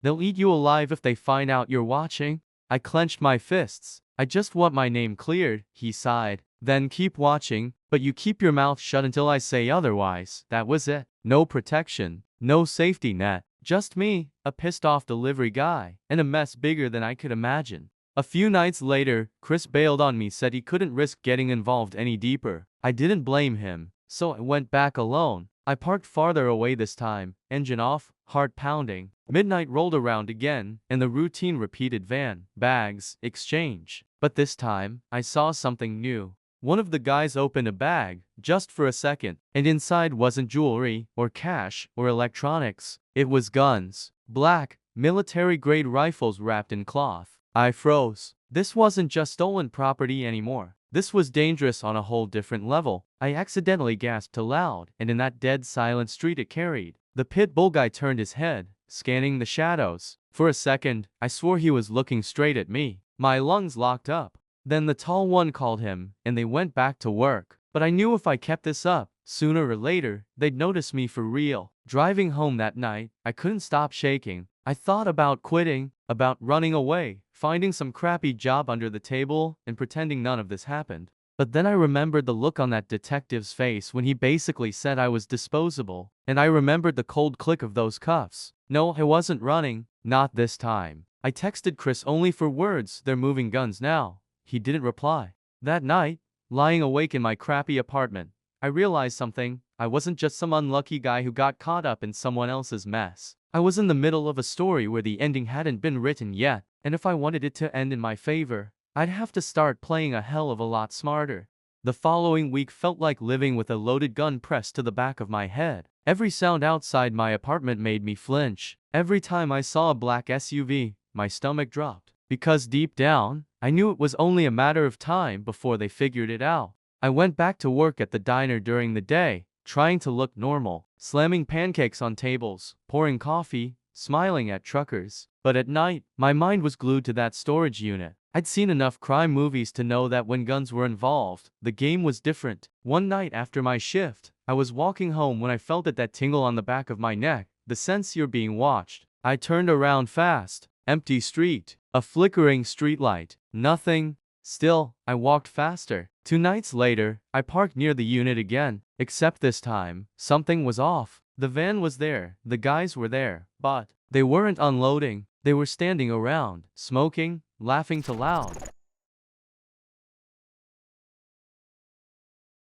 They'll eat you alive if they find out you're watching. I clenched my fists. I just want my name cleared, he sighed. Then keep watching, but you keep your mouth shut until I say otherwise. That was it. No protection, no safety net. Just me, a pissed-off delivery guy, and a mess bigger than I could imagine. A few nights later, Chris bailed on me, said he couldn't risk getting involved any deeper. I didn't blame him, so I went back alone. I parked farther away this time, engine off, heart pounding. Midnight rolled around again, and the routine repeated: van, bags, exchange. But this time, I saw something new. One of the guys opened a bag, just for a second, and inside wasn't jewelry, or cash, or electronics. It was guns. Black, military-grade rifles wrapped in cloth. I froze. This wasn't just stolen property anymore. This was dangerous on a whole different level. I accidentally gasped aloud, and in that dead silent street it carried. The pit bull guy turned his head, scanning the shadows. For a second, I swore he was looking straight at me. My lungs locked up. Then the tall one called him, and they went back to work. But I knew if I kept this up, sooner or later, they'd notice me for real. Driving home that night, I couldn't stop shaking. I thought about quitting, about running away, finding some crappy job under the table, and pretending none of this happened. But then I remembered the look on that detective's face when he basically said I was disposable. And I remembered the cold click of those cuffs. No, I wasn't running. Not this time. I texted Chris only for words: "They're moving guns now." He didn't reply. That night, lying awake in my crappy apartment, I realized something. I wasn't just some unlucky guy who got caught up in someone else's mess. I was in the middle of a story where the ending hadn't been written yet, and if I wanted it to end in my favor, I'd have to start playing a hell of a lot smarter. The following week felt like living with a loaded gun pressed to the back of my head. Every sound outside my apartment made me flinch. Every time I saw a black SUV, my stomach dropped. Because deep down, I knew it was only a matter of time before they figured it out. I went back to work at the diner during the day, trying to look normal, slamming pancakes on tables, pouring coffee, smiling at truckers. But at night, my mind was glued to that storage unit. I'd seen enough crime movies to know that when guns were involved, the game was different. One night after my shift, I was walking home when I felt that tingle on the back of my neck, the sense you're being watched. I turned around fast. Empty street. A flickering streetlight. Nothing. Still, I walked faster. 2 nights later, I parked near the unit again. Except this time, something was off. The van was there, the guys were there, but they weren't unloading. They were standing around, smoking, laughing too loud.